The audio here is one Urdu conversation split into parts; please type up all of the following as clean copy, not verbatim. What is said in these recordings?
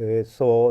100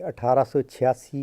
1886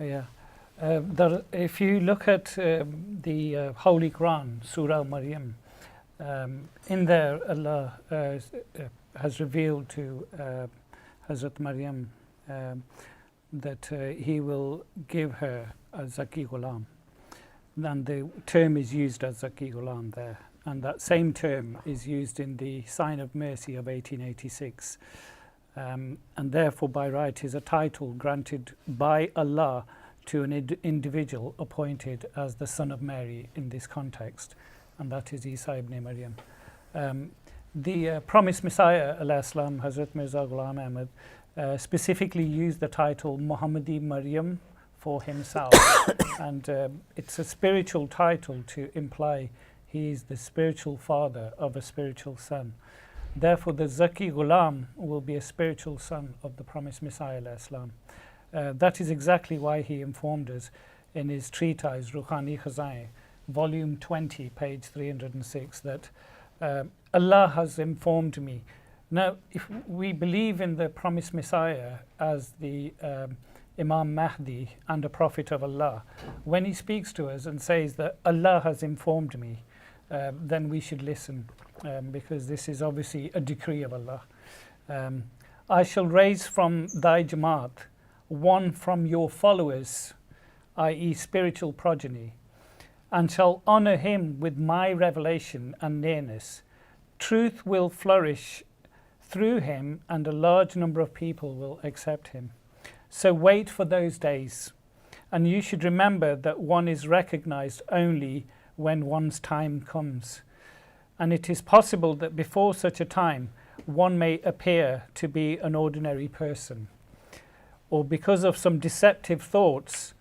Yeah. If you look at the Holy Quran, Surah Maryam, in there Allah has revealed to Hazrat Maryam that He will give her a Zaki Ghulam. And the term is used as Zaki Ghulam there. And that same term is used in the Sign of Mercy of 1886. And therefore, by right, is a title granted by Allah to an individual appointed as the son of Mary in this context, and that is Isa ibn Maryam. The promised Messiah, alayhi salam, Hazrat Mirza Ghulam Ahmad, specifically used the title Muhammadi Maryam for himself, and it's a spiritual title to imply he is the spiritual father of a spiritual son. Therefore, the Zaki Ghulam will be a spiritual son of the promised Messiah, alayhi salam. That is exactly why he informed us in his treatise Ruhani Khazai, volume 20, page 306, that Allah has informed me. Now, if we believe in the promised Messiah as the Imam Mahdi and a prophet of Allah, when he speaks to us and says that Allah has informed me, then we should listen, because this is obviously a decree of Allah. I shall raise from thy Jamaat one from your followers, i.e. spiritual progeny, and shall honor him with my revelation and nearness. Truth will flourish through him, and a large number of people will accept him. So wait for those days, and you should remember that one is recognized only when one's time comes. And it is possible that before such a time, one may appear to be an ordinary person, or because of some deceptive thoughts,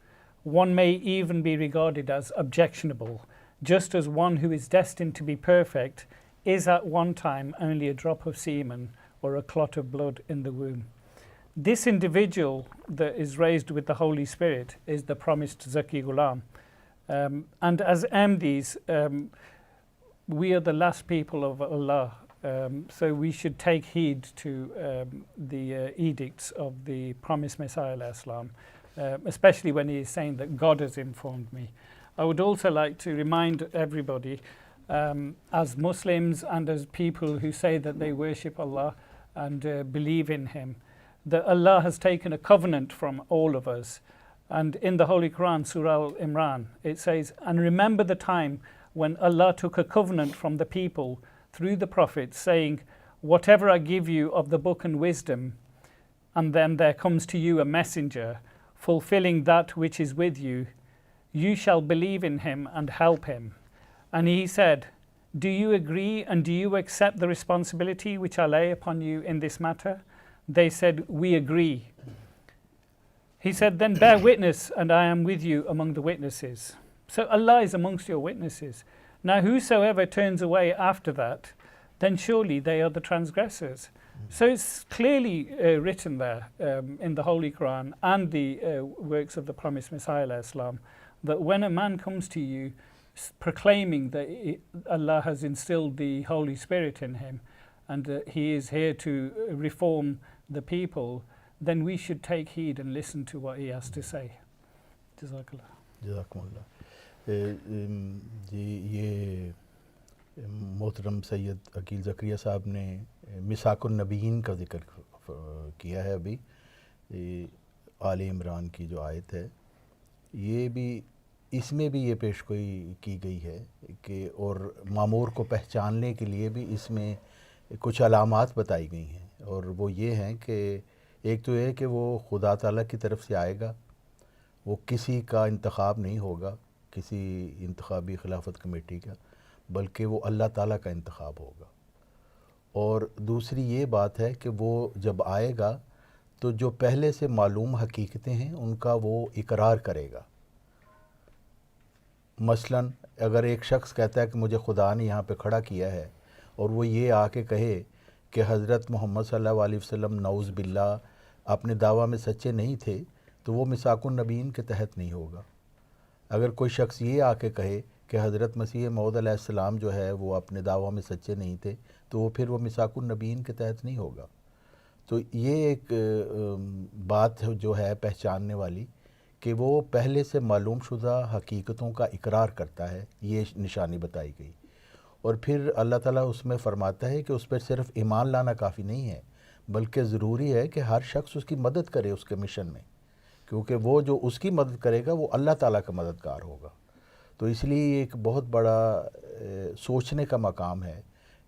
one may even be regarded as objectionable, just as one who is destined to be perfect is at one time only a drop of semen or a clot of blood in the womb. This individual that is raised with the Holy Spirit is the promised Zaki Ghulam. And as Ahmadis, we are the last people of Allah, so we should take heed to the edicts of the promised Messiah, Islam, especially when he is saying that God has informed me. I would also like to remind everybody, as Muslims and as people who say that they worship Allah and believe in Him, that Allah has taken a covenant from all of us. And in the Holy Quran, Surah Al-Imran, it says, "And remember the time when Allah took a covenant from the people through the prophets, saying, whatever I give you of the book and wisdom, and then there comes to you a messenger fulfilling that which is with you, you shall believe in him and help him. And he said, do you agree and do you accept the responsibility which I lay upon you in this matter? They said, we agree. He said, then bear witness, and I am with you among the witnesses. So Allah is amongst your witnesses. Now whosoever turns away after that, then surely they are the transgressors. So it's clearly written there in the Holy Quran and the works of the promised Messiah alayhi salam, that when a man comes to you proclaiming that Allah has instilled the Holy Spirit in him and that he is here to reform the people, then we should take heed and listen to what he has to say. Jazakallah. جزاکم جی یہ محترم سید عقیل زکریا صاحب نے میثاق النبیین کا ذکر کیا ہے ابھی، آل عمران کی جو آیت ہے، یہ بھی اس میں بھی یہ پیشگوئی کی گئی ہے کہ اور مامور کو پہچاننے کے لیے بھی اس میں کچھ علامات بتائی گئی ہیں، اور وہ یہ ہیں کہ ایک تو یہ کہ وہ خدا تعالیٰ کی طرف سے آئے گا، وہ کسی کا انتخاب نہیں ہوگا، کسی انتخابی خلافت کمیٹی کا، بلکہ وہ اللہ تعالیٰ کا انتخاب ہوگا۔ اور دوسری یہ بات ہے کہ وہ جب آئے گا تو جو پہلے سے معلوم حقیقتیں ہیں ان کا وہ اقرار کرے گا۔ مثلا اگر ایک شخص کہتا ہے کہ مجھے خدا نے یہاں پہ کھڑا کیا ہے، اور وہ یہ آ کے کہے کہ حضرت محمد صلی اللہ علیہ وسلم نعوذ باللہ اپنے دعویٰ میں سچے نہیں تھے، تو وہ میثاق النبیین کے تحت نہیں ہوگا۔ اگر کوئی شخص یہ آ کے کہے کہ حضرت مسیح موعود علیہ السلام جو ہے وہ اپنے دعویٰ میں سچے نہیں تھے، تو وہ پھر وہ میثاق النبیین کے تحت نہیں ہوگا۔ تو یہ ایک بات جو ہے پہچاننے والی کہ وہ پہلے سے معلوم شدہ حقیقتوں کا اقرار کرتا ہے، یہ نشانی بتائی گئی۔ اور پھر اللہ تعالیٰ اس میں فرماتا ہے کہ اس پر صرف ایمان لانا کافی نہیں ہے، بلکہ ضروری ہے کہ ہر شخص اس کی مدد کرے اس کے مشن میں، کیونکہ وہ جو اس کی مدد کرے گا وہ اللہ تعالیٰ کا مددگار ہوگا۔ تو اس لیے یہ ایک بہت بڑا سوچنے کا مقام ہے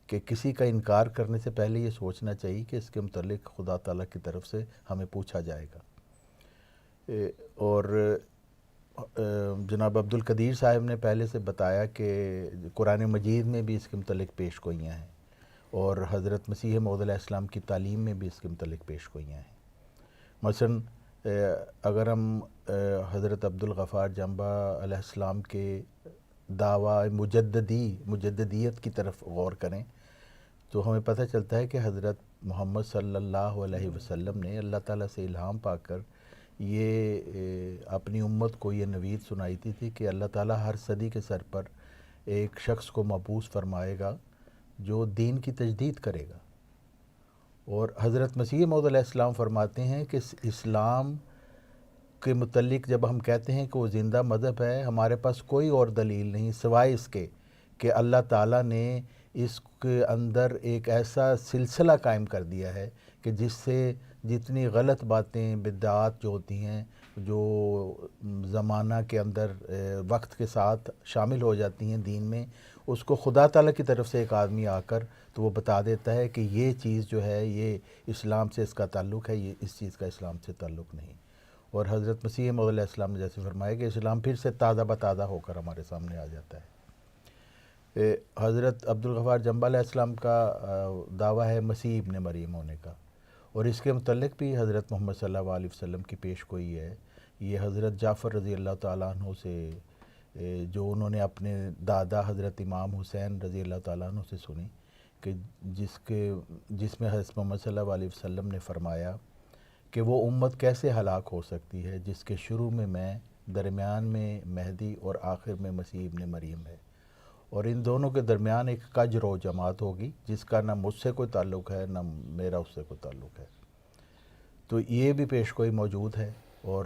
کہ کسی کا انکار کرنے سے پہلے یہ سوچنا چاہیے کہ اس کے متعلق خدا تعالیٰ کی طرف سے ہمیں پوچھا جائے گا۔ اور جناب عبد القدیر صاحب نے پہلے سے بتایا کہ قرآن مجید میں بھی اس کے متعلق پیش گوئیاں ہیں، اور حضرت مسیح موعود علیہ السلام کی تعلیم میں بھی اس کے متعلق پیش گوئیاں ہیں۔ مثلا اگر ہم حضرت عبد الغفار جنبہ علیہ السلام کے دعویٰ مجددیت کی طرف غور کریں تو ہمیں پتہ چلتا ہے کہ حضرت محمد صلی اللہ علیہ وسلم نے اللہ تعالیٰ سے الہام پا کر یہ اپنی امت کو یہ نوید سنائی تھی کہ اللہ تعالیٰ ہر صدی کے سر پر ایک شخص کو مبعوث فرمائے گا جو دین کی تجدید کرے گا۔ اور حضرت مسیح موعود علیہ السلام فرماتے ہیں کہ اسلام کے متعلق جب ہم کہتے ہیں کہ وہ زندہ مذہب ہے، ہمارے پاس کوئی اور دلیل نہیں سوائے اس کے کہ اللہ تعالیٰ نے اس کے اندر ایک ایسا سلسلہ قائم کر دیا ہے کہ جس سے جتنی غلط باتیں بدعات جو ہوتی ہیں جو زمانہ کے اندر وقت کے ساتھ شامل ہو جاتی ہیں دین میں، اس کو خدا تعالیٰ کی طرف سے ایک آدمی آ کر تو وہ بتا دیتا ہے کہ یہ چیز جو ہے یہ اسلام سے اس کا تعلق ہے، یہ اس چیز کا اسلام سے تعلق نہیں۔ اور حضرت مسیح موعود علیہ السلام نے جیسے فرمایا کہ اسلام پھر سے تازہ بتازہ ہو کر ہمارے سامنے آ جاتا ہے۔ حضرت عبد الغفار جنبہ علیہ السلام کا دعویٰ ہے مسیح ابن مریم ہونے کا، اور اس کے متعلق بھی حضرت محمد صلی اللہ علیہ وسلم کی پیش گوئی ہے۔ یہ حضرت جعفر رضی اللہ تعالیٰ عنہ سے جو انہوں نے اپنے دادا حضرت امام حسین رضی اللہ تعالیٰ عنہ سے سنی کہ جس میں حضرت محمد صلی اللہ علیہ وسلم نے فرمایا کہ وہ امت کیسے ہلاک ہو سکتی ہے جس کے شروع میں درمیان میں مہدی اور آخر میں مسیح ابن مریم ہے، اور ان دونوں کے درمیان ایک کجر و جماعت ہوگی جس کا نہ مجھ سے کوئی تعلق ہے نہ میرا اس سے کوئی تعلق ہے۔ تو یہ بھی پیش گوئی موجود ہے، اور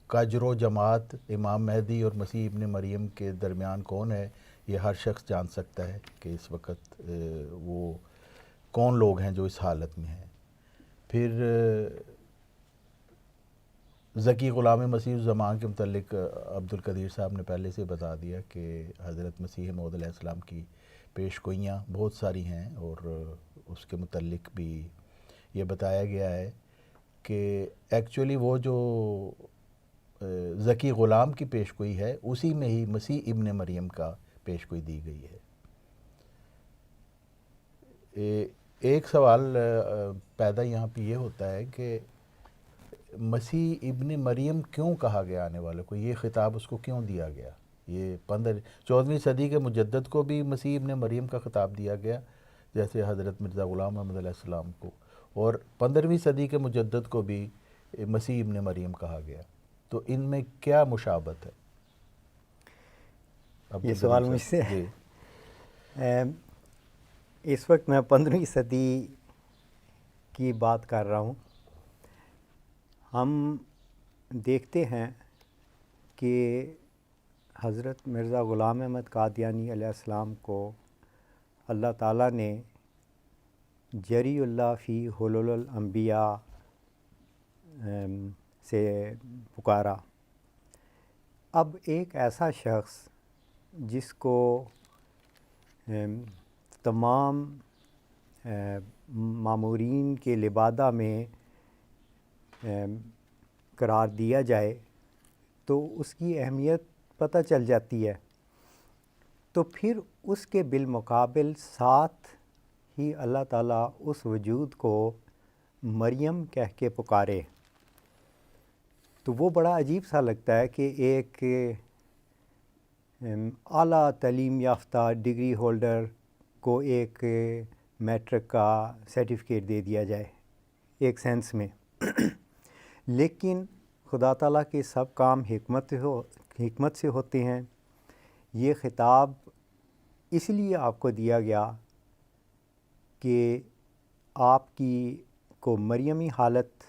کجر و جماعت امام مہدی اور مسیح ابن مریم کے درمیان کون ہے یہ ہر شخص جان سکتا ہے کہ اس وقت وہ کون لوگ ہیں جو اس حالت میں ہیں۔ پھر ذکی غلام مسیح الزمان کے متعلق عبد القدیر صاحب نے پہلے سے بتا دیا کہ حضرت مسیح موعود علیہ السلام کی پیش گوئیاں بہت ساری ہیں، اور اس کے متعلق بھی یہ بتایا گیا ہے کہ ایکچولی وہ جو ذکی غلام کی پیش گوئی ہے اسی میں ہی مسیح ابن مریم کا پیش گوئی دی گئی ہے۔ ایک سوال پیدا یہاں پہ یہ ہوتا ہے کہ مسیح ابن مریم کیوں کہا گیا آنے والے کو، یہ خطاب اس کو کیوں دیا گیا؟ یہ 14ویں صدی کے مجدد کو بھی مسیح ابن مریم کا خطاب دیا گیا جیسے حضرت مرزا غلام احمد علیہ السلام کو، اور 15ویں صدی کے مجدد کو بھی مسیح ابن مریم کہا گیا، تو ان میں کیا مشابہت ہے؟ یہ سوال مجھ سے جی۔ اس وقت میں 15ویں صدی کی بات کر رہا ہوں۔ ہم دیکھتے ہیں کہ حضرت مرزا غلام احمد قادیانی علیہ السلام کو اللہ تعالیٰ نے جری اللہ فی حلول الانبیاء سے پکارا۔ اب ایک ایسا شخص جس کو تمام مامورین کے لبادہ میں قرار دیا جائے تو اس کی اہمیت پتہ چل جاتی ہے، تو پھر اس کے بالمقابل ساتھ ہی اللہ تعالیٰ اس وجود کو مریم کہہ کے پکارے، تو وہ بڑا عجیب سا لگتا ہے کہ ایک اعلیٰ تعلیم یافتہ ڈگری ہولڈر کو ایک میٹرک کا سرٹیفکیٹ دے دیا جائے ایک سینس میں، لیکن خدا تعالیٰ کے سب کام حکمت سے ہوتے ہیں۔ یہ خطاب اس لیے آپ کو دیا گیا کہ آپ کو مریمی حالت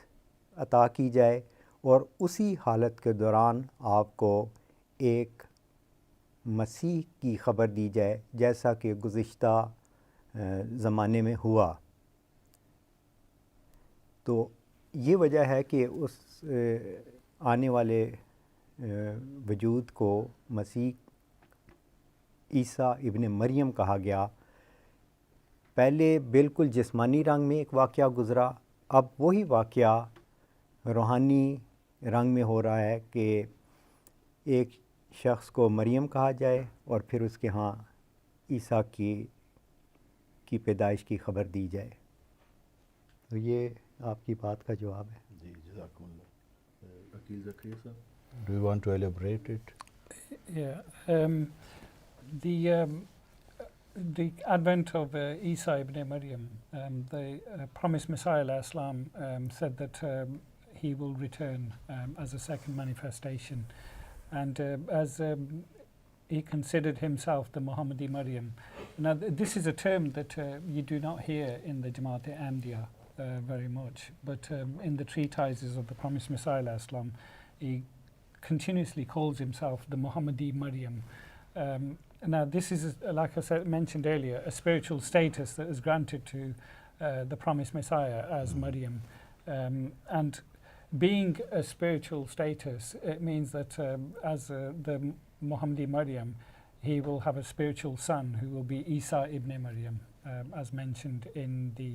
عطا کی جائے اور اسی حالت کے دوران آپ کو ایک مسیح کی خبر دی جائے جیسا کہ گزشتہ زمانے میں ہوا۔ تو یہ وجہ ہے کہ اس آنے والے وجود کو مسیح عیسیٰ ابن مریم کہا گیا۔ پہلے بالکل جسمانی رنگ میں ایک واقعہ گزرا، اب وہی واقعہ روحانی رنگ میں ہو رہا ہے کہ ایک شخص کو مریم کہا جائے اور پھر اس کے ہاں عیسیٰ کی پیدائش کی خبر دی جائے۔ تو یہ آپ کی بات کا جواب ہے۔ جی، جزاکم اللہ۔ وکیل زکریا صاحب، do you want to elaborate it? Yeah. The advent of Isa ibn Maryam, the promised Messiah alayhi salam, said that he will return as a second manifestation, and as he considered himself the Muhammadi Maryam. Now this is a term that you do not hear in the Jamaat-e-Ahmadiyya very much, but in the treatises of the promised Messiah alayhi salam, he continuously calls himself the Muhammadi Maryam. Now this is, like I mentioned earlier, a spiritual status that is granted to the promised Messiah as Maryam, and being a spiritual status, it means that as the Muhammadi Maryam, he will have a spiritual son who will be Isa ibn Maryam, as mentioned in the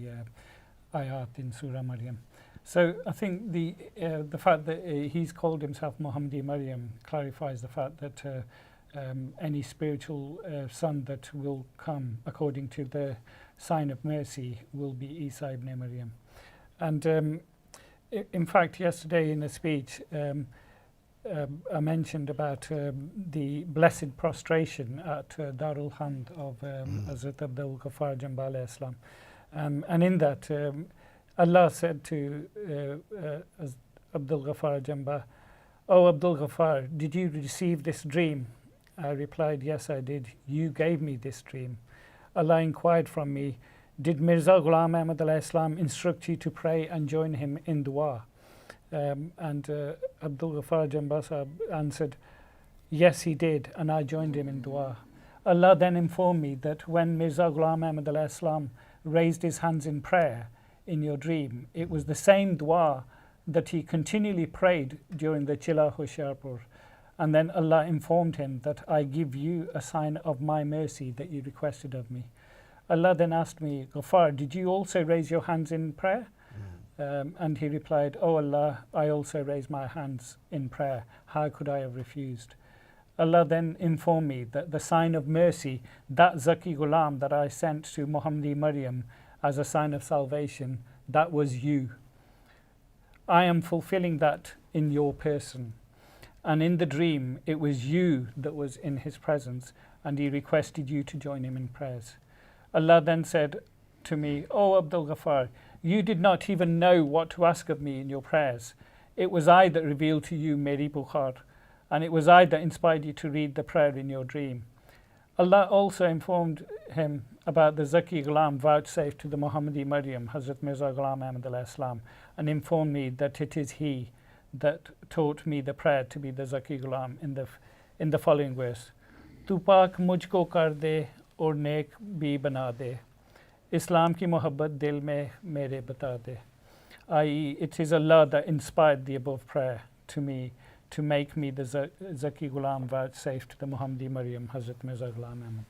ayat in Surah Maryam. So I think the fact that he's called himself Muhammadi Maryam clarifies the fact that any spiritual son that will come according to the sign of mercy will be Isa ibn Maryam. And in fact, yesterday in a speech, I mentioned about the blessed prostration at Darul Hamd of Hazrat Abdul Ghaffar Jamba alayhi salam. And in that, Allah said to Abdul Ghaffar Jamba, "Oh Abdul Ghaffar, did you receive this dream?" I replied, "Yes, I did. You gave me this dream." Allah inquired from me, "Did Mirza Ghulam Ahmad alayhi salam instruct you to pray and join him in dua?" And Abdul Ghaffar Jamba Sahab answered, "Yes, he did, and I joined him in dua." Allah then informed me that when Mirza Ghulam Ahmad alayhi salam raised his hands in prayer in your dream, it was the same dua that he continually prayed during the Chila Hoshiarpur. And then Allah informed him that I give you a sign of my mercy that you requested of me. Allah then asked me, "Ghaffar, did you also raise your hands in prayer?" And he replied, "Oh Allah, I also raise my hands in prayer. How could I have refused?" Allah then informed me that the sign of mercy, that Zaki Ghulam that I sent to Muhammadi Maryam as a sign of salvation, that was you. I am fulfilling that in your person. And in the dream, it was you that was in his presence, and he requested you to join him in prayers. Allah then said to me, "O Abdul Ghaffar, you did not even know what to ask of me in your prayers. It was I that revealed to you Meri Bukhar, and it was I that inspired you to read the prayer in your dream." Allah also informed him about the Zaki Ghulam vouchsafed to the Muhammadi Maryam, Hazrat Mirza Ghulam Ahmad alayhi salam, and informed me that it is he that taught me the prayer to be the Zaki Ghulam in the following verse. "Tu pak mujhko kar de aur nek bhi bana de, Islam ki mohabbat dil mein mere bata de." I.e., it is Allah that inspired the above prayer to me to make me the Zaki Ghulam vouchsafed to the Muhammadi Maryam, Hazrat Mirza Ghulam Ahmad.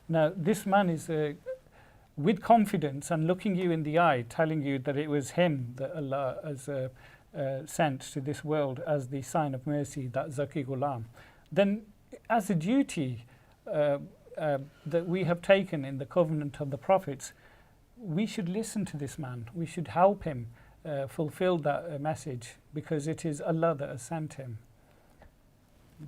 Now, this man is with confidence and looking you in the eye, telling you that it was him that Allah has sent to this world as the sign of mercy, that Zaki Ghulam. Then, as a duty that we have taken in the covenant of the prophets, we should listen to this man. We should help him fulfill that message, because it is Allah that has sent him.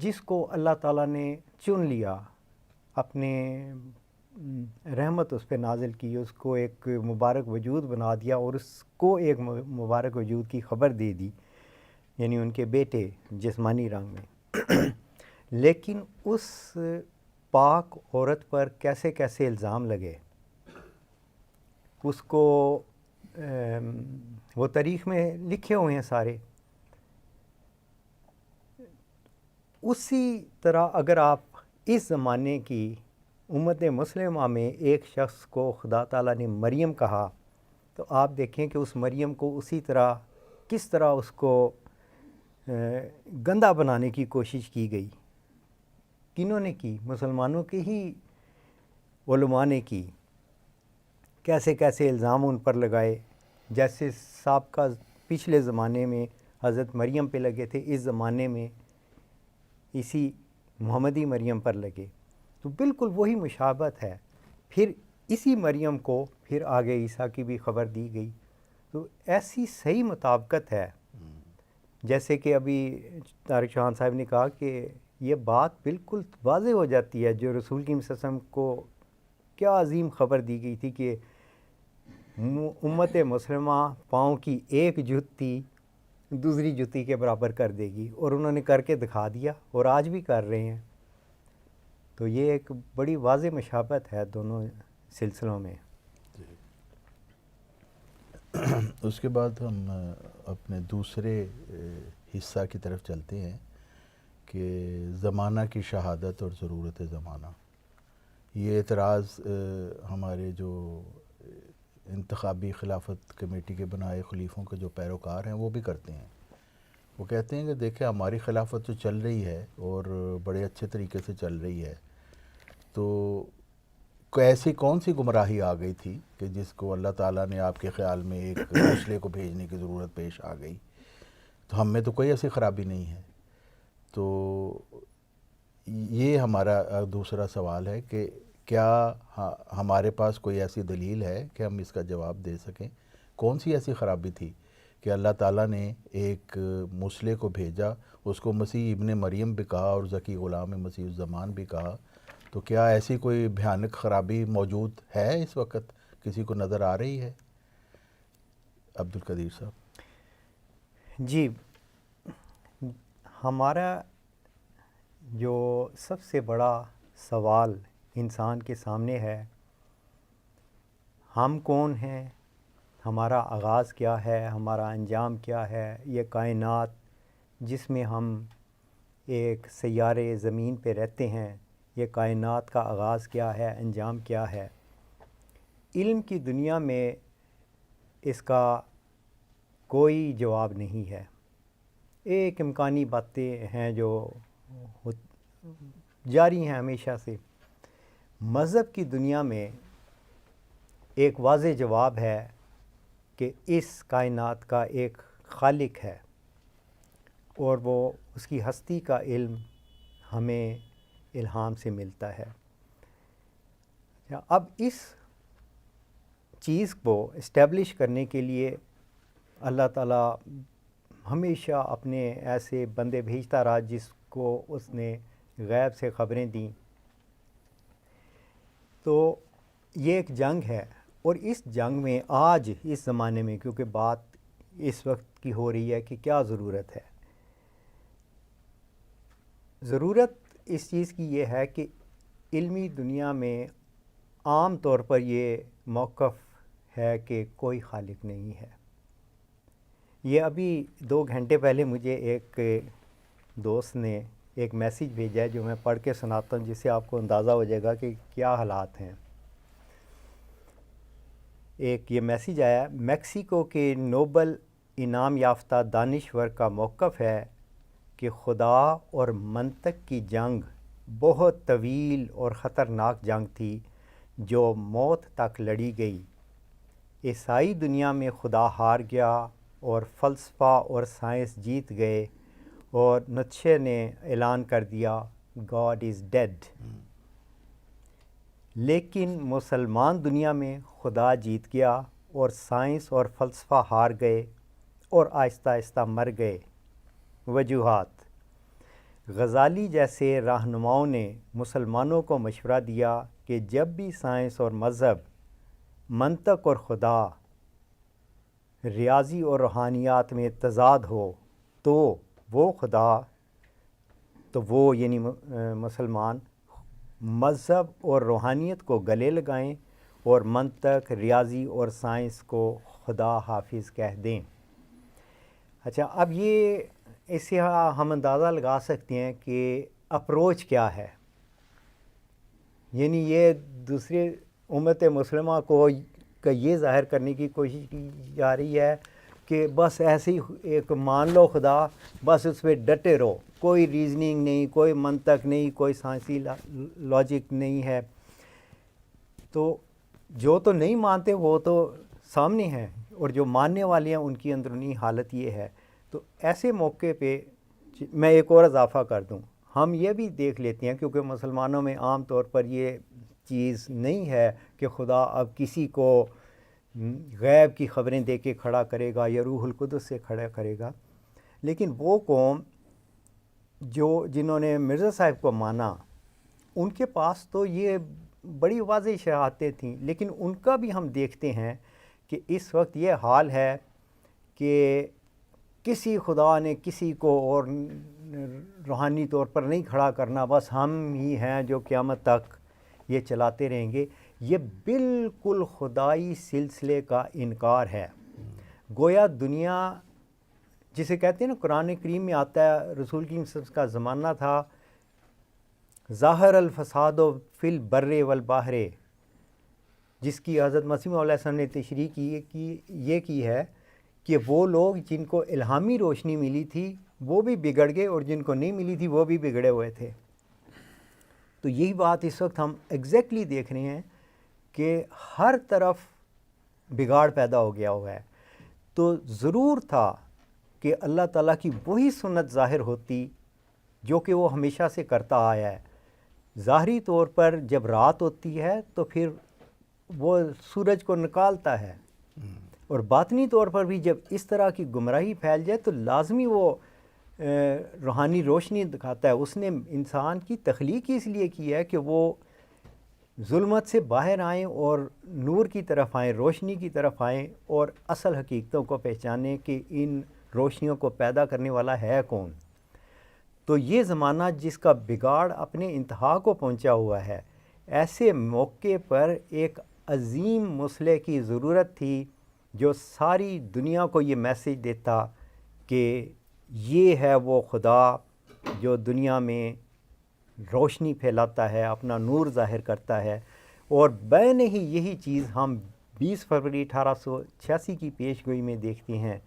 جس کو اللہ تعالیٰ نے چن لیا، اپنے رحمت اس پہ نازل کی، اس کو ایک مبارک وجود بنا دیا اور اس کو ایک مبارک وجود کی خبر دے دی، یعنی ان کے بیٹے جسمانی رنگ میں۔ لیکن اس پاک عورت پر کیسے کیسے الزام لگے، اس کو وہ تاریخ میں لکھے ہوئے ہیں سارے۔ اسی طرح اگر آپ اس زمانے کی امت مسلمہ میں ایک شخص کو خدا تعالیٰ نے مریم کہا، تو آپ دیکھیں کہ اس مریم کو اسی طرح کس طرح اس کو گندہ بنانے کی کوشش کی گئی۔ کنہوں نے کی؟ مسلمانوں کے ہی علماء نے کی۔ کیسے کیسے الزام ان پر لگائے، جیسے سابقہ پچھلے زمانے میں حضرت مریم پہ لگے تھے، اس زمانے میں اسی محمدی مریم پر لگے، تو بالکل وہی مشابہت ہے۔ پھر اسی مریم کو پھر آگے عیسیٰ کی بھی خبر دی گئی، تو ایسی صحیح مطابقت ہے۔ جیسے کہ ابھی طارق چوہان صاحب نے کہا کہ یہ بات بالکل واضح ہو جاتی ہے، جو رسول کی صلی اللہ علیہ وسلم کو کیا عظیم خبر دی گئی تھی کہ امت مسلمہ پاؤں کی ایک جوتی دوسری جوتی کے برابر کر دے گی، اور انہوں نے کر کے دکھا دیا، اور آج بھی کر رہے ہیں۔ تو یہ ایک بڑی واضح مشابہت ہے دونوں سلسلوں میں۔ اس کے بعد ہم اپنے دوسرے حصہ کی طرف چلتے ہیں کہ زمانہ کی شہادت اور ضرورت زمانہ۔ یہ اعتراض ہمارے جو انتخابی خلافت کمیٹی کے بنائے خلیفوں کے جو پیروکار ہیں وہ بھی کرتے ہیں۔ وہ کہتے ہیں کہ دیکھیں ہماری خلافت تو چل رہی ہے اور بڑے اچھے طریقے سے چل رہی ہے، تو ایسی کون سی گمراہی آ گئی تھی کہ جس کو اللہ تعالیٰ نے آپ کے خیال میں ایک مسئلے کو بھیجنے کی ضرورت پیش آ گئی؟ تو ہم میں تو کوئی ایسی خرابی نہیں ہے۔ تو یہ ہمارا دوسرا سوال ہے کہ کیا ہمارے پاس کوئی ایسی دلیل ہے کہ ہم اس کا جواب دے سکیں؟ کون سی ایسی خرابی تھی کہ اللہ تعالیٰ نے ایک مسئلے کو بھیجا، اس کو مسیح ابن مریم بھی کہا اور ذکی غلام مسیح الزمان بھی کہا؟ تو کیا ایسی کوئی بھیانک خرابی موجود ہے اس وقت، کسی کو نظر آ رہی ہے؟ عبدالقدیر صاحب۔ جی، ہمارا جو سب سے بڑا سوال انسان کے سامنے ہے، ہم کون ہیں، ہمارا آغاز کیا ہے، ہمارا انجام کیا ہے؟ یہ کائنات جس میں ہم ایک سیارے زمین پہ رہتے ہیں، یہ کائنات کا آغاز کیا ہے، انجام کیا ہے؟ علم کی دنیا میں اس کا کوئی جواب نہیں ہے۔ ایک امکانی باتیں ہیں جو جاری ہیں ہمیشہ سے۔ مذہب کی دنیا میں ایک واضح جواب ہے کہ اس کائنات کا ایک خالق ہے، اور وہ اس کی ہستی کا علم ہمیں الہام سے ملتا ہے۔ اب اس چیز کو اسٹیبلش کرنے کے لیے اللہ تعالیٰ ہمیشہ اپنے ایسے بندے بھیجتا رہا جس کو اس نے غیب سے خبریں دیں۔ تو یہ ایک جنگ ہے، اور اس جنگ میں آج اس زمانے میں، کیونکہ بات اس وقت کی ہو رہی ہے کہ کیا ضرورت ہے، ضرورت اس چیز کی یہ ہے کہ علمی دنیا میں عام طور پر یہ موقف ہے کہ کوئی خالق نہیں ہے۔ یہ ابھی 2 گھنٹے پہلے مجھے ایک دوست نے ایک میسیج بھیجا ہے جو میں پڑھ کے سناتا ہوں، جس سے آپ کو اندازہ ہو جائے گا کہ کیا حالات ہیں۔ ایک یہ میسیج آیا، میکسیکو کے نوبل انعام یافتہ دانشور کا موقف ہے کہ خدا اور منطق کی جنگ بہت طویل اور خطرناک جنگ تھی جو موت تک لڑی گئی۔ عیسائی دنیا میں خدا ہار گیا اور فلسفہ اور سائنس جیت گئے، اور نیتشے نے اعلان کر دیا گاڈ از ڈیڈ۔ لیکن مسلمان دنیا میں خدا جیت گیا اور سائنس اور فلسفہ ہار گئے اور آہستہ آہستہ مر گئے۔ وجوہات: غزالی جیسے رہنماؤں نے مسلمانوں کو مشورہ دیا کہ جب بھی سائنس اور مذہب، منطق اور خدا، ریاضی اور روحانیات میں تضاد ہو تو وہ خدا، تو وہ یعنی مسلمان مذہب اور روحانیت کو گلے لگائیں اور منطق، ریاضی اور سائنس کو خدا حافظ کہہ دیں۔ اچھا، اب یہ اس سے ہم اندازہ لگا سکتے ہیں کہ اپروچ کیا ہے، یعنی یہ دوسرے امت مسلمہ کو یہ ظاہر کرنے کی کوشش کی جا رہی ہے کہ بس ایسے ہی ایک مان لو خدا، بس اس پہ ڈٹے رہو، کوئی ریزننگ نہیں، کوئی منطق نہیں، کوئی سائنسی لاجک نہیں ہے۔ تو جو تو نہیں مانتے وہ تو سامنے ہیں، اور جو ماننے والے ہیں ان کی اندرونی حالت یہ ہے۔ تو ایسے موقع پہ میں ایک اور اضافہ کر دوں، ہم یہ بھی دیکھ لیتے ہیں کیونکہ مسلمانوں میں عام طور پر یہ چیز نہیں ہے کہ خدا اب کسی کو غیب کی خبریں دے کے کھڑا کرے گا یا روح القدس سے کھڑا کرے گا، لیکن وہ قوم جنہوں نے مرزا صاحب کو مانا، ان کے پاس تو یہ بڑی واضح شہادتیں تھیں، لیکن ان کا بھی ہم دیکھتے ہیں کہ اس وقت یہ حال ہے کہ کسی خدا نے کسی کو اور روحانی طور پر نہیں کھڑا کرنا، بس ہم ہی ہیں جو قیامت تک یہ چلاتے رہیں گے۔ یہ بالکل خدائی سلسلے کا انکار ہے۔ گویا دنیا جسے کہتے ہیں نا، قرآن کریم میں آتا ہے، رسول کریم صلی اللہ علیہ وسلم کا زمانہ تھا، ظاہر الفساد فی البر والبحر، جس کی حضرت مسیح علیہ السلام نے تشریح کی ہے کہ وہ لوگ جن کو الہامی روشنی ملی تھی وہ بھی بگڑ گئے، اور جن کو نہیں ملی تھی وہ بھی بگڑے ہوئے تھے۔ تو یہی بات اس وقت ہم ایگزیکٹلی دیکھ رہے ہیں کہ ہر طرف بگاڑ پیدا ہو گیا ہوا ہے۔ تو ضرور تھا کہ اللہ تعالیٰ کی وہی سنت ظاہر ہوتی جو کہ وہ ہمیشہ سے کرتا آیا ہے۔ ظاہری طور پر جب رات ہوتی ہے تو پھر وہ سورج کو نکالتا ہے، اور باطنی طور پر بھی جب اس طرح کی گمراہی پھیل جائے تو لازمی وہ روحانی روشنی دکھاتا ہے۔ اس نے انسان کی تخلیق اس لیے کی ہے کہ وہ ظلمت سے باہر آئیں اور نور کی طرف آئیں، روشنی کی طرف آئیں، اور اصل حقیقتوں کو پہچانیں کہ ان روشنیوں کو پیدا کرنے والا ہے کون۔ تو یہ زمانہ جس کا بگاڑ اپنے انتہا کو پہنچا ہوا ہے، ایسے موقع پر ایک عظیم مسئلے کی ضرورت تھی جو ساری دنیا کو یہ میسیج دیتا کہ یہ ہے وہ خدا جو دنیا میں روشنی پھیلاتا ہے، اپنا نور ظاہر کرتا ہے۔ اور بین ہی یہی چیز ہم 20 فروری 1886 کی پیش گوئی میں دیکھتے ہیں،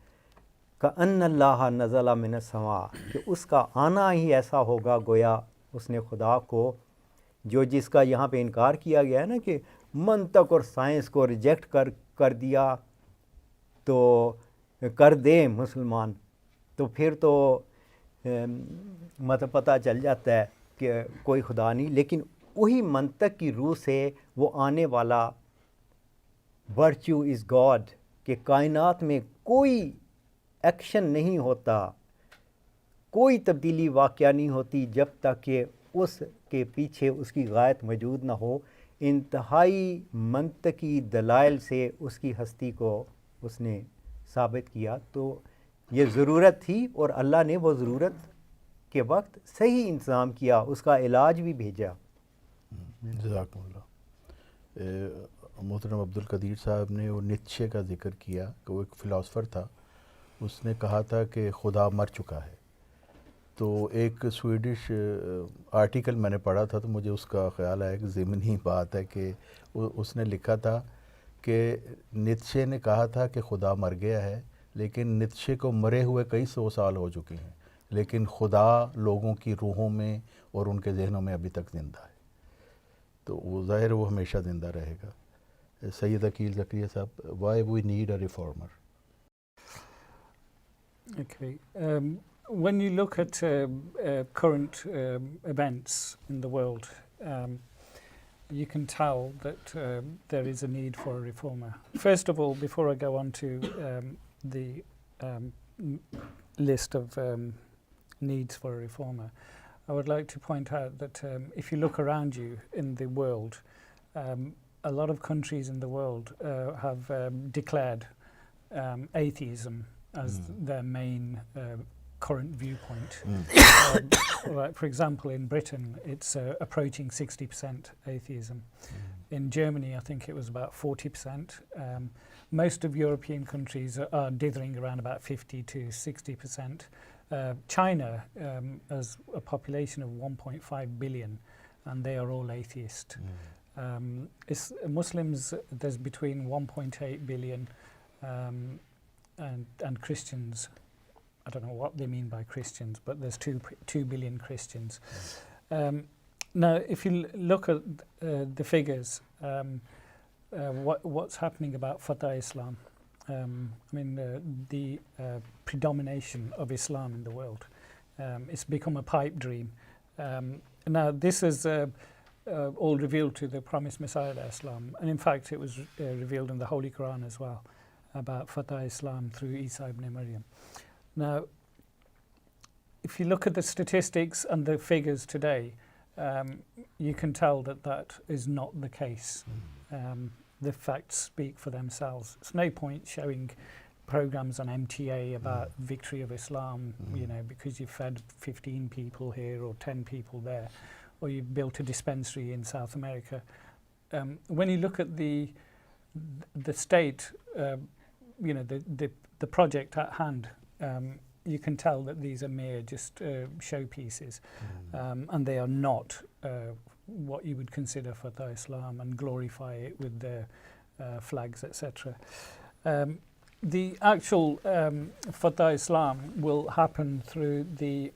کأن اللہ نزل من السماء، کہ اس کا آنا ہی ایسا ہوگا گویا اس نے خدا کو، جس کا یہاں پہ انکار کیا گیا ہے نا کہ منطق اور سائنس کو ریجیکٹ کر دیا تو کر دیں مسلمان، تو پھر تو مطلب پتہ چل جاتا ہے کہ کوئی خدا نہیں۔ لیکن وہی منطق کی روح سے وہ آنے والا ورچو از گاڈ، کہ کائنات میں کوئی ایکشن نہیں ہوتا، کوئی تبدیلی واقعہ نہیں ہوتی جب تک کہ اس کے پیچھے اس کی غایت موجود نہ ہو۔ انتہائی منطقی دلائل سے اس کی ہستی کو اس نے ثابت کیا۔ تو یہ ضرورت تھی، اور اللہ نے وہ ضرورت کے وقت صحیح انتظام کیا، اس کا علاج بھی بھیجا۔ جزاکم اللہ۔ محترم عبدالقدیر صاحب نے وہ نیتشے کا ذکر کیا کہ وہ ایک فلاسفر تھا، اس نے کہا تھا کہ خدا مر چکا ہے۔ تو ایک سویڈش آرٹیکل میں نے پڑھا تھا تو مجھے اس کا خیال آیا کہ ضمنی بات ہے کہ اس نے لکھا تھا کہ نیتشے نے کہا تھا کہ خدا مر گیا ہے، لیکن نیتشے کو مرے ہوئے کئی 100 سال ہو چکے ہیں، لیکن خدا لوگوں کی روحوں میں اور ان کے ذہنوں میں ابھی تک زندہ ہے، تو وہ ظاہر وہ ہمیشہ زندہ رہے گا۔ سید عقیل زکریا صاحب، why we need a reformer? Okay. When you look at current events in the world, you can tell that there is a need for a reformer. First of all, before I go on to the list of needs for a reformer, I would like to point out that if you look around you in the world, a lot of countries in the world have declared atheism as their main current viewpoint. Like, for example, in Britain, it's approaching 60% atheism. In Germany, I think it was about 40%. Most of European countries are dithering around about 50 to 60%. China has a population of 1.5 billion, and they are all atheist. Muslims, there's between 1.8 billion, and Christians, I don't know what they mean by Christians, but there's 2 billion Christians. Now, if you look at the figures, what's happening about Fatah Islam, I mean, the predomination of Islam in the world, it's become a pipe dream. Now, this is all revealed to the promised Messiah Islam, and in fact, it was revealed in the Holy Quran as well, about Fatah Islam through Isa ibn Maryam. Now, if you look at the statistics and the figures today, you can tell that that is not the case. The facts speak for themselves. It's no point showing programs on MTA about victory of Islam, you know, because you've fed 15 people here or 10 people there, or you've built a dispensary in South America. When you look at the state, you know, the project at hand, you can tell that these are mere just showpieces, and they are not what you would consider Fatah Islam and glorify it with their flags, etc. The actual Fatah Islam will happen through the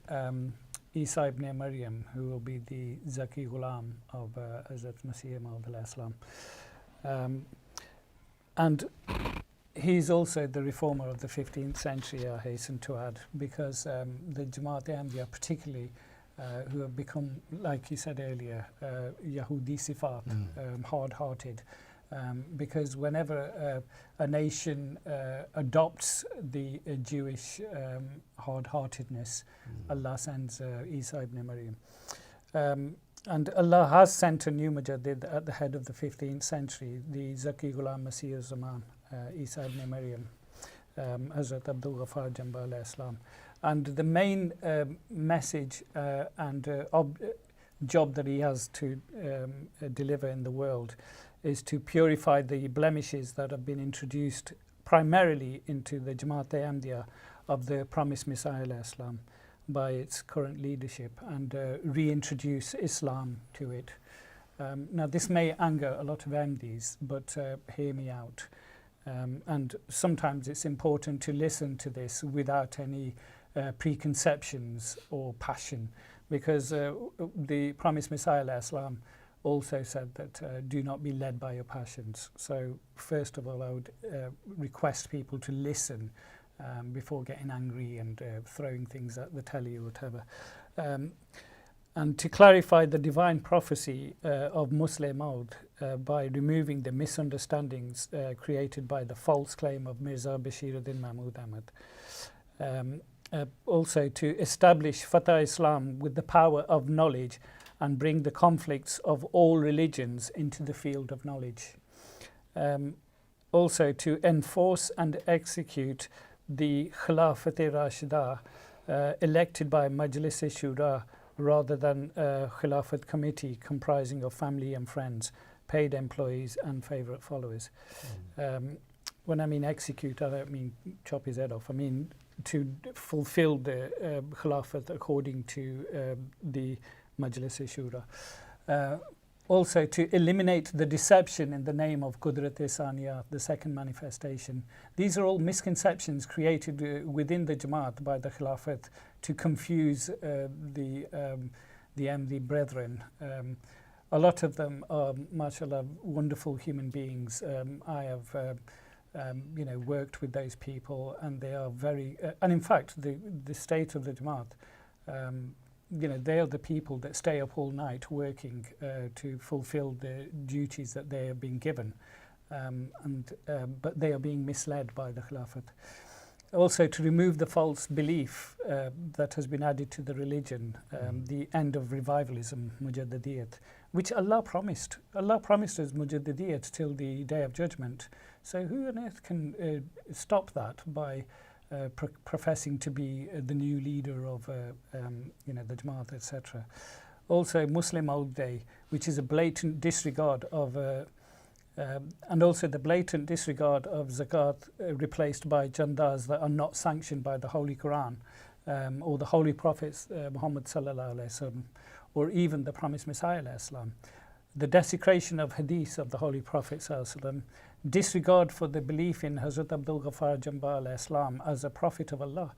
Isa ibn Maryam, who will be the Zaki Ghulam of Hazrat Masih Maud al-Islam. And he's also the reformer of the 15th century, I hasten to add, because the Jamaat-e-Ahmadiyya particularly, who have become, like you said earlier, Yahudi Sifat, hard-hearted, because whenever a nation adopts the Jewish hard-heartedness, Allah sends Isa ibn Maryam. And Allah has sent a new Mujaddid at the head of the 15th century, the Zaki Ghulam Masih al-Zaman, Isa ibn Maryam, Hazrat Abdul Ghaffar Jamba alayhi salam. And the main message and job that he has to deliver in the world is to purify the blemishes that have been introduced primarily into the Jamaat-e-Ahmadiyya of the promised Messiah alayhi salam by its current leadership, and reintroduce Islam to it. Now, this may anger a lot of Ahmadis, but hear me out. And sometimes it's important to listen to this without any preconceptions or passion, because the promised Messiah alayhi salam also said that do not be led by your passions. So first of all, I would request people to listen before getting angry and throwing things at the telly or whatever. And to clarify the divine prophecy of Musleh Maud by removing the misunderstandings created by the false claim of Mirza Bashir ad-Din Mahmud Ahmad. Also to establish Fatah Islam with the power of knowledge and bring the conflicts of all religions into the field of knowledge. Also to enforce and execute the Khilafat-e-Rashida elected by Majlis-e-Shura rather than a Khilafat committee comprising of family and friends, paid employees and favourite followers. When I mean execute, I don't mean chop his head off. I mean to fulfill the Khilafat according to the Majlis-e-Shura. Also to eliminate the deception in the name of Qudrat-e-Saniyat, the second manifestation. These are all misconceptions created within the Jamaat by the Khilafat to confuse the Ahmadi brethren. A lot of them are, mashallah, wonderful human beings. I have worked with those people, and they are very, and in fact, the state of the Jamaat, they are the people that stay up all night working to fulfill the duties that they have been given, but they are being misled by the Khilafat. Also to remove the false belief that has been added to the religion, the end of revivalism, Mujaddidiyat, which Allah promised. Allah promised us Mujaddidiyat till the Day of Judgment. So who on earth can stop that by professing to be the new leader of the Jamaat, etc. Also Muslim Old Day, which is a blatant disregard of and also the blatant disregard of zakat replaced by chandas that are not sanctioned by the Holy Quran or the Holy Prophets Muhammad sallallahu alaihi wasallam, or even the promised Messiah alayhi salam. The desecration of hadith of the Holy Prophet sallallahu alaihi wasallam, disregard for the belief in Hazrat Abdul Ghaffar Jamba alayhi salam as a prophet of Allah.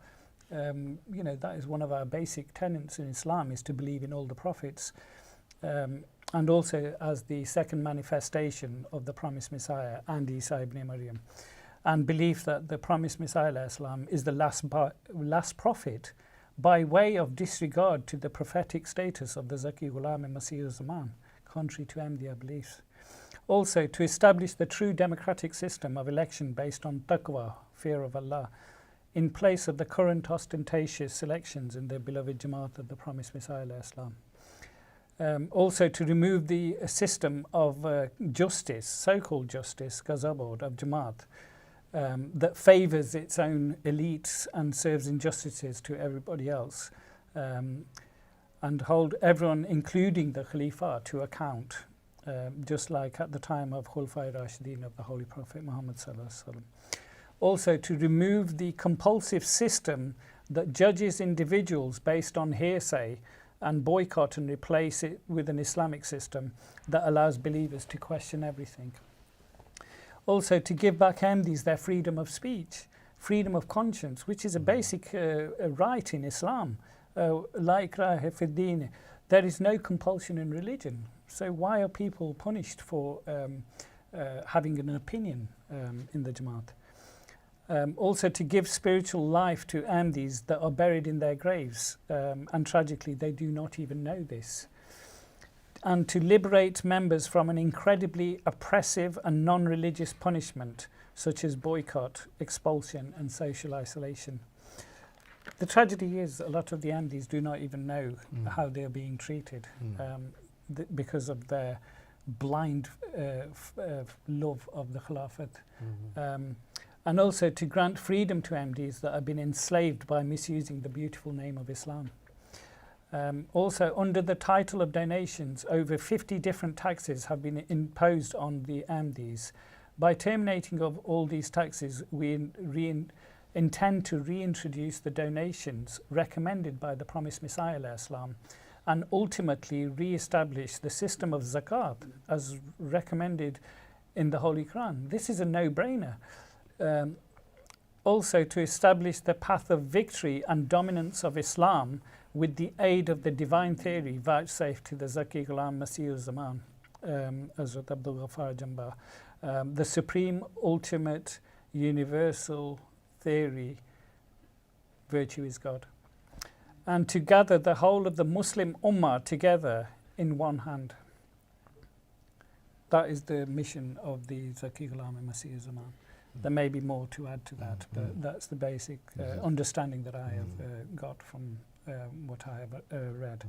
That is one of our basic tenets in Islam, is to believe in all the prophets. And also as the second manifestation of the promised Messiah and Isa ibn Maryam, and belief that the promised Messiah alayhi salam is the last prophet by way of disregard to the prophetic status of the Zaki Ghulam and Masih Zaman, contrary to Ahmadiyya beliefs. Also to establish the true democratic system of election based on taqwa, fear of Allah, in place of the current ostentatious elections in the beloved Jamaat of the promised Messiah alayhi salam. Also to remove the system of justice, so-called justice, Ghazabod of Jamaat, that favours its own elites and serves injustices to everybody else, and hold everyone, including the Khalifa, to account, just like at the time of Khulafai Rashidin of the Holy Prophet Muhammad sallallahu alaihi wasallam. Also to remove the compulsive system that judges individuals based on hearsay and boycott, and replace it with an Islamic system that allows believers to question everything. Also to give back Ahmadis their freedom of speech, freedom of conscience, which is a basic right in Islam. La ikraha fi din. There is no compulsion in religion. So why are people punished for having an opinion in the Jamaat? Also to give spiritual life to Ahmadis that are buried in their graves, and tragically they do not even know this. And to liberate members from an incredibly oppressive and non-religious punishment, such as boycott, expulsion and social isolation. The tragedy is a lot of the Ahmadis do not even know how they are being treated because of their blind love of the Khilafat. And also to grant freedom to Ahmadis that have been enslaved by misusing the beautiful name of Islam. Also, under the title of donations, over 50 different taxes have been imposed on the Ahmadis. By terminating of all these taxes, we intend to reintroduce the donations recommended by the promised Messiah alayhi salam, and ultimately re-establish the system of zakat as recommended in the Holy Quran. This is a no-brainer. Also to establish the path of victory and dominance of Islam with the aid of the divine theory vouchsafed to the Zaki Ghulam Masih Zaman, Hazrat Abdul Ghaffar Jamba, the supreme, ultimate, universal theory, virtue is God. And to gather the whole of the Muslim Ummah together in one hand. That is the mission of the Zaki Ghulam Masih Zaman. There may be more to add to that, but that's the basic understanding that I have got from what I have read.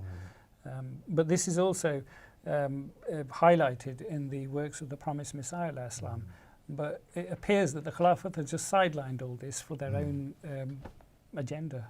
But this is also highlighted in the works of the promised Messiah alayhi salam. But it appears that the Khilafat has just sidelined all this for their own agenda.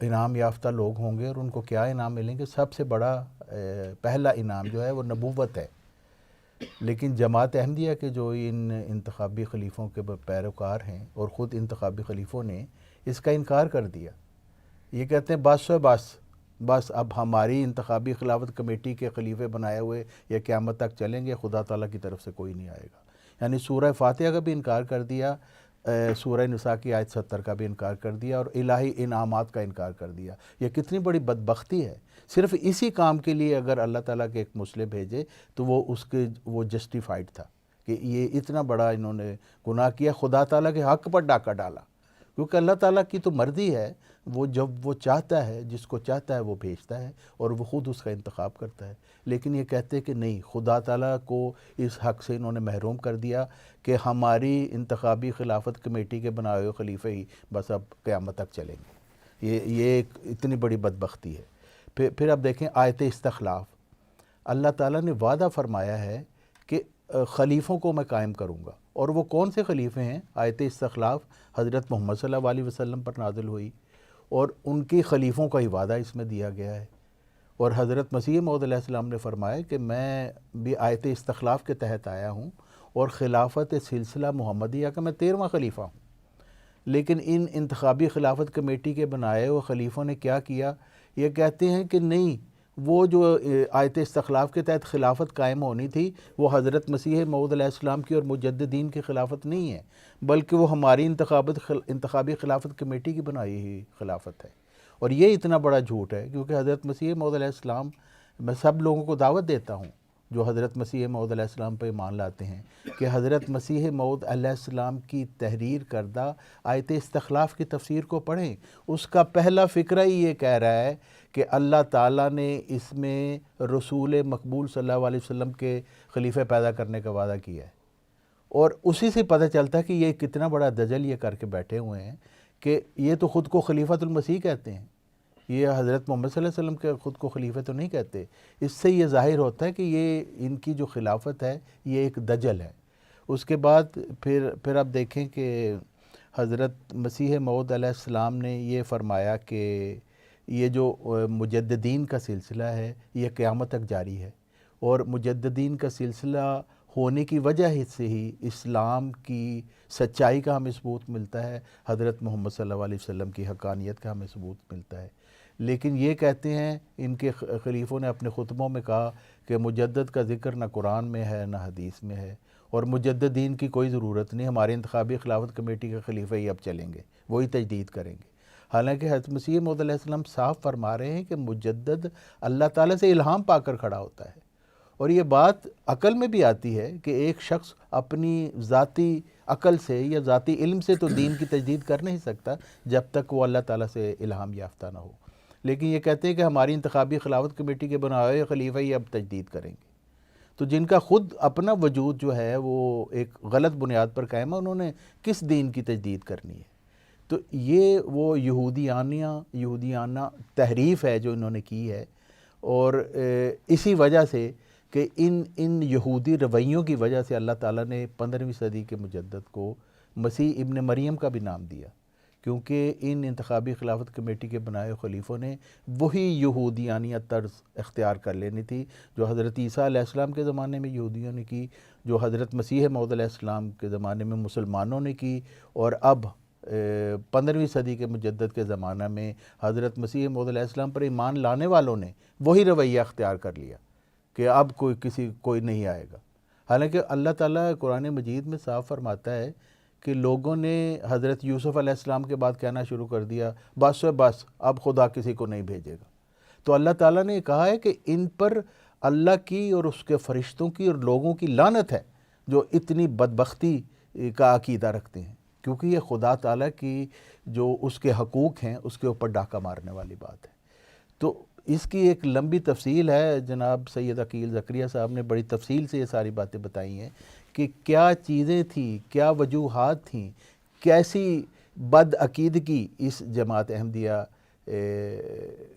انعام یافتہ لوگ ہوں گے اور ان کو کیا انعام ملیں گے؟ سب سے بڑا پہلا انعام جو ہے وہ نبوت ہے. لیکن جماعت احمدیہ کے جو ان انتخابی خلیفوں کے پیروکار ہیں اور خود انتخابی خلیفوں نے اس کا انکار کر دیا. یہ کہتے ہیں بس اب ہماری انتخابی خلافت کمیٹی کے خلیفے بنائے ہوئے یہ قیامت تک چلیں گے، خدا تعالیٰ کی طرف سے کوئی نہیں آئے گا. یعنی سورہ فاتحہ کا بھی انکار کر دیا، سورہ نساء کی آیت 70 کا بھی انکار کر دیا اور الہی انعامات کا انکار کر دیا. یہ کتنی بڑی بدبختی ہے. صرف اسی کام کے لیے اگر اللہ تعالیٰ کے ایک مسلم بھیجے تو وہ جسٹیفائڈ تھا کہ یہ اتنا بڑا انہوں نے گناہ کیا، خدا تعالیٰ کے حق پر ڈاکہ ڈالا. کیونکہ اللہ تعالیٰ کی تو مرضی ہے، وہ جب وہ چاہتا ہے، جس کو چاہتا ہے وہ بھیجتا ہے اور وہ خود اس کا انتخاب کرتا ہے. لیکن یہ کہتے ہیں کہ نہیں، خدا تعالیٰ کو اس حق سے انہوں نے محروم کر دیا کہ ہماری انتخابی خلافت کمیٹی کے بنائے ہوئے خلیفے ہی بس اب قیامت تک چلیں گے. یہ ایک اتنی بڑی بدبختی ہے. پھر اب دیکھیں آیت استخلاف. اللہ تعالیٰ نے وعدہ فرمایا ہے کہ خلیفوں کو میں قائم کروں گا، اور وہ کون سے خلیفے ہیں؟ آیت استخلاف حضرت محمد صلی اللہ علیہ وسلم پر نازل ہوئی اور ان کی خلیفوں کا ہی وعدہ اس میں دیا گیا ہے. اور حضرت مسیح موعود علیہ السلام نے فرمایا کہ میں بھی آیت استخلاف کے تحت آیا ہوں اور خلافت سلسلہ محمدیہ کا میں 13واں خلیفہ ہوں. لیکن ان انتخابی خلافت کمیٹی کے بنائے ہوئے خلیفوں نے کیا کیا؟ یہ کہتے ہیں کہ نہیں، وہ جو آیت استخلاف کے تحت خلافت قائم ہونی تھی وہ حضرت مسیح موعود علیہ السلام کی اور مجددین کی خلافت نہیں ہے، بلکہ وہ ہماری انتخابی خلافت کمیٹی کی بنائی ہوئی خلافت ہے. اور یہ اتنا بڑا جھوٹ ہے، کیونکہ حضرت مسیح موعود علیہ السلام، میں سب لوگوں کو دعوت دیتا ہوں جو حضرت مسیح موعود علیہ السلام پہ ایمان لاتے ہیں کہ حضرت مسیح موعود علیہ السلام کی تحریر کردہ آیت استخلاف کی تفسیر کو پڑھیں. اس کا پہلا فقرہ ہی یہ کہہ رہا ہے کہ اللہ تعالیٰ نے اس میں رسول مقبول صلی اللہ علیہ وسلم کے خلیفہ پیدا کرنے کا وعدہ کیا ہے. اور اسی سے پتہ چلتا ہے کہ یہ کتنا بڑا دجل یہ کر کے بیٹھے ہوئے ہیں کہ یہ تو خود کو خلیفۃ المسیح کہتے ہیں. یہ حضرت محمد صلی اللہ علیہ وسلم کے خود کو خلیفہ تو نہیں کہتے. اس سے یہ ظاہر ہوتا ہے کہ یہ ان کی جو خلافت ہے یہ ایک دجل ہے. اس کے بعد پھر آپ دیکھیں کہ حضرت مسیح موعود علیہ السلام نے یہ فرمایا کہ یہ جو مجددین کا سلسلہ ہے یہ قیامت تک جاری ہے، اور مجددین کا سلسلہ ہونے کی وجہ سے ہی اسلام کی سچائی کا ہمیں ثبوت ملتا ہے، حضرت محمد صلی اللہ علیہ وسلم کی حقانیت کا ہمیں ثبوت ملتا ہے. لیکن یہ کہتے ہیں ان کے خلیفوں نے اپنے خطبوں میں کہا کہ مجدد کا ذکر نہ قرآن میں ہے نہ حدیث میں ہے، اور مجددین کی کوئی ضرورت نہیں، ہمارے انتخابی خلافت کمیٹی کے خلیفہ ہی اب چلیں گے، وہی تجدید کریں گے. حالانکہ حضرت مسیح موعود علیہ السلام صاف فرما رہے ہیں کہ مجدد اللہ تعالیٰ سے الہام پا کر کھڑا ہوتا ہے. اور یہ بات عقل میں بھی آتی ہے کہ ایک شخص اپنی ذاتی عقل سے یا ذاتی علم سے تو دین کی تجدید کر نہیں سکتا جب تک وہ اللہ تعالیٰ سے الہام یافتہ نہ ہو. لیکن یہ کہتے ہیں کہ ہماری انتخابی خلافت کمیٹی کے بنائے ہوئے خلیفہ ہی اب تجدید کریں گے. تو جن کا خود اپنا وجود جو ہے وہ ایک غلط بنیاد پر قائم ہے، انہوں نے کس دین کی تجدید کرنی ہے؟ تو یہ وہ یہودیانہ تحریف ہے جو انہوں نے کی ہے. اور اسی وجہ سے کہ ان یہودی رویوں کی وجہ سے اللہ تعالیٰ نے 15ویں صدی کے مجدد کو مسیح ابن مریم کا بھی نام دیا، کیونکہ ان انتخابی خلافت کمیٹی کے بنائے خلیفوں نے وہی یہودیانیہ طرز اختیار کر لینی تھی جو حضرت عیسیٰ علیہ السلام کے زمانے میں یہودیوں نے کی، جو حضرت مسیح موعود علیہ السلام کے زمانے میں مسلمانوں نے کی، اور اب 15ویں صدی کے مجدد کے زمانہ میں حضرت مسیح موعود علیہ السلام پر ایمان لانے والوں نے وہی رویہ اختیار کر لیا کہ اب کوئی نہیں آئے گا. حالانکہ اللہ تعالیٰ قرآن مجید میں صاف فرماتا ہے کہ لوگوں نے حضرت یوسف علیہ السلام کے بعد کہنا شروع کر دیا بس اب خدا کسی کو نہیں بھیجے گا. تو اللہ تعالیٰ نے کہا ہے کہ ان پر اللہ کی اور اس کے فرشتوں کی اور لوگوں کی لعنت ہے جو اتنی بدبختی کا عقیدہ رکھتے ہیں، کیونکہ یہ خدا تعالیٰ کی جو اس کے حقوق ہیں اس کے اوپر ڈاکہ مارنے والی بات ہے. تو اس کی ایک لمبی تفصیل ہے، جناب سید عقیل زکریا صاحب نے بڑی تفصیل سے یہ ساری باتیں بتائی ہیں کہ کیا چیزیں تھیں، کیا وجوہات تھیں، کیسی بد عقیدگی اس جماعت احمدیہ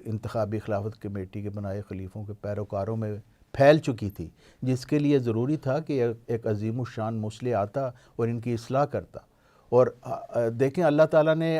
انتخابی خلافت کمیٹی کے بنائے خلیفوں کے پیروکاروں میں پھیل چکی تھی، جس کے لیے ضروری تھا کہ ایک عظیم الشان مصلح آتا اور ان کی اصلاح کرتا. اور دیکھیں اللہ تعالیٰ نے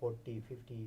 40, 50,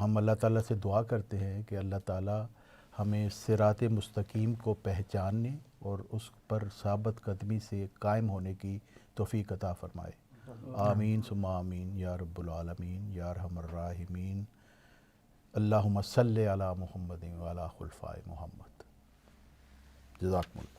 ہم اللہ تعالیٰ سے دعا کرتے ہیں کہ اللہ تعالیٰ ہمیں صراط مستقیم کو پہچاننے اور اس پر ثابت قدمی سے قائم ہونے کی توفیق عطا فرمائے. آمین ثم آمین یا رب العالمین یا ارحم الراحمین. اللہم صلی علی محمد و علی خلفائے محمد. جزاکم اللہ.